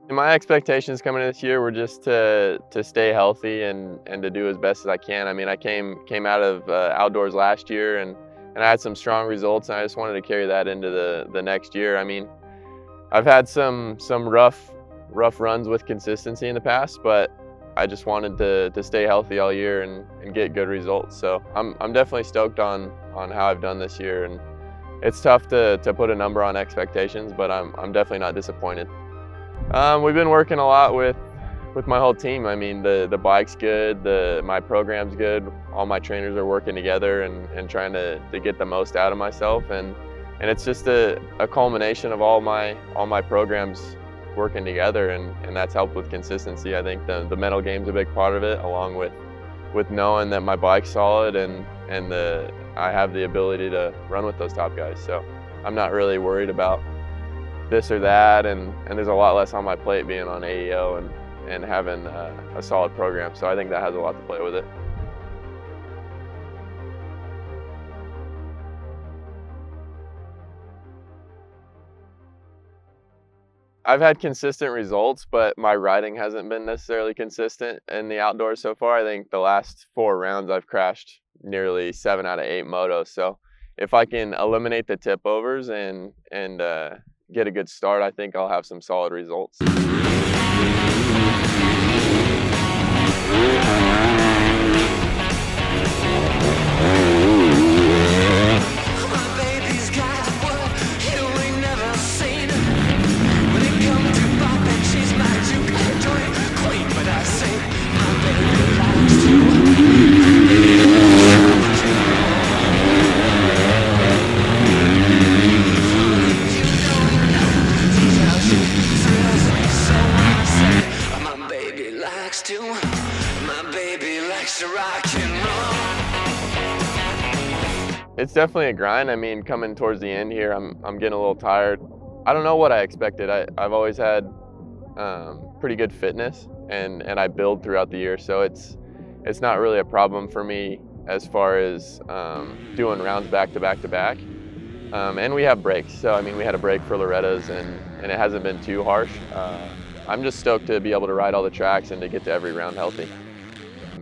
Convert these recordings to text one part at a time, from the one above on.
My expectations coming into this year were just to stay healthy and to do as best as I can. I mean, I came out of outdoors last year and I had some strong results, and I just wanted to carry that into the next year. I mean, I've had some rough runs with consistency in the past, but I just wanted to stay healthy all year and get good results. So I'm definitely stoked on how I've done this year, and it's tough to put a number on expectations, but I'm definitely not disappointed. We've been working a lot with my whole team. I mean, the bike's good, my program's good. All my trainers are working together and trying to get the most out of myself, and it's just a culmination of all my programs working together, and that's helped with consistency. I think the mental game's a big part of it, along with knowing that my bike's solid and I have the ability to run with those top guys. So I'm not really worried about this or that, and there's a lot less on my plate being on AEO and having a solid program. So I think that has a lot to play with it. I've had consistent results, but my riding hasn't been necessarily consistent in the outdoors so far. I think the last 4 rounds I've crashed nearly 7 out of 8 motos. So if I can eliminate the tip overs and get a good start, I think I'll have some solid results. It's definitely a grind. I mean, coming towards the end here, I'm getting a little tired. I don't know what I expected. I've always had pretty good fitness, and I build throughout the year, so it's not really a problem for me as far as doing rounds back to back to back. And we have breaks, so I mean, we had a break for Loretta's, and it hasn't been too harsh. I'm just stoked to be able to ride all the tracks and to get to every round healthy.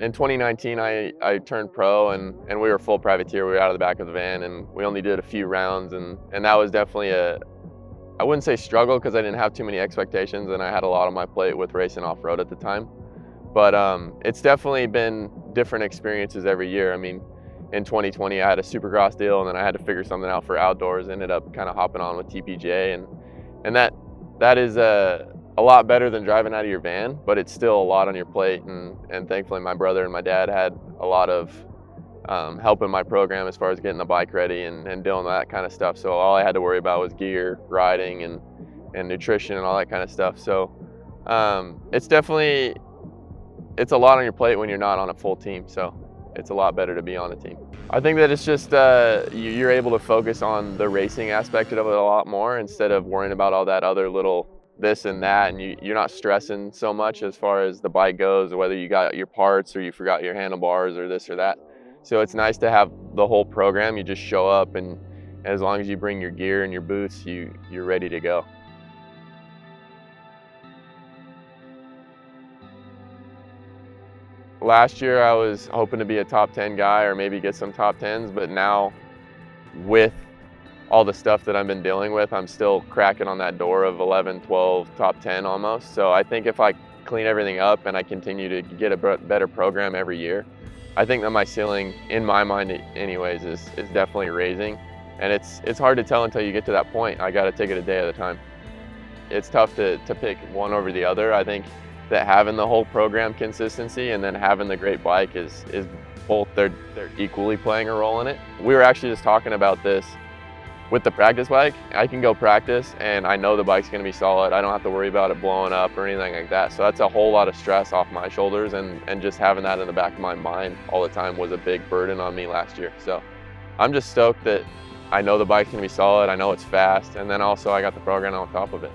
In 2019, I turned pro, and we were full privateer. We were out of the back of the van, and we only did a few rounds, and that was definitely I wouldn't say struggle, because I didn't have too many expectations and I had a lot on my plate with racing off-road at the time. But it's definitely been different experiences every year. I mean, in 2020, I had a Supercross deal, and then I had to figure something out for outdoors. Ended up kind of hopping on with TPJ, and that is a lot better than driving out of your van, but it's still a lot on your plate. And thankfully, my brother and my dad had a lot of help in my program as far as getting the bike ready and doing that kind of stuff. So all I had to worry about was gear, riding, and nutrition and all that kind of stuff. So it's definitely, it's a lot on your plate when you're not on a full team. So it's a lot better to be on a team. I think that it's just you're able to focus on the racing aspect of it a lot more, instead of worrying about all that other little this and that, and you're not stressing so much as far as the bike goes, whether you got your parts or you forgot your handlebars or this or that. So it's nice to have the whole program. You just show up, and as long as you bring your gear and your boots, you're ready to go. Last year I was hoping to be a top 10 guy or maybe get some top 10s, but now with all the stuff that I've been dealing with, I'm still cracking on that door of 11, 12, top 10 almost. So I think if I clean everything up and I continue to get a better program every year, I think that my ceiling, in my mind anyways, is definitely raising. And it's hard to tell until you get to that point. I got to take it a day at a time. It's tough to pick one over the other. I think that having the whole program consistency and then having the great bike is both, they're equally playing a role in it. We were actually just talking about this with the practice bike. I can go practice and I know the bike's gonna be solid. I don't have to worry about it blowing up or anything like that. So that's a whole lot of stress off my shoulders, and just having that in the back of my mind all the time was a big burden on me last year. So I'm just stoked that I know the bike's gonna be solid, I know it's fast, and then also I got the program on top of it.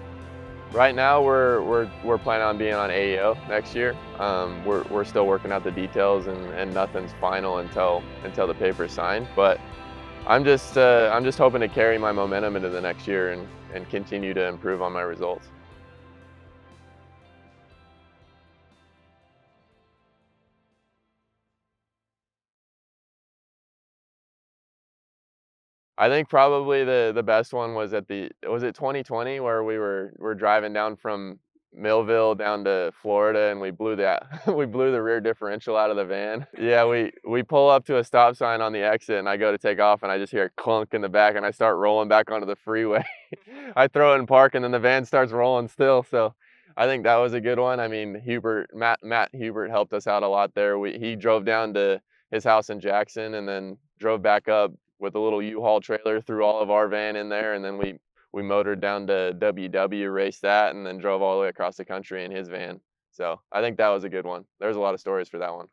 Right now we're planning on being on AEO next year. We're still working out the details, and nothing's final until the paper's signed. But I'm just hoping to carry my momentum into the next year and continue to improve on my results. I think probably the best one was was it 2020 where we're driving down from Millville down to Florida and we blew that we blew the rear differential out of the van. Yeah, we pull up to a stop sign on the exit and I go to take off and I just hear a clunk in the back and I start rolling back onto the freeway. I throw it in park and then the van starts rolling still. So I think that was a good one. I mean, Matt Hubert helped us out a lot there. He drove down to his house in Jackson and then drove back up with a little U-Haul trailer, threw all of our van in there, and then we motored down to WW, raced that, and then drove all the way across the country in his van. So I think that was a good one. There's a lot of stories for that one.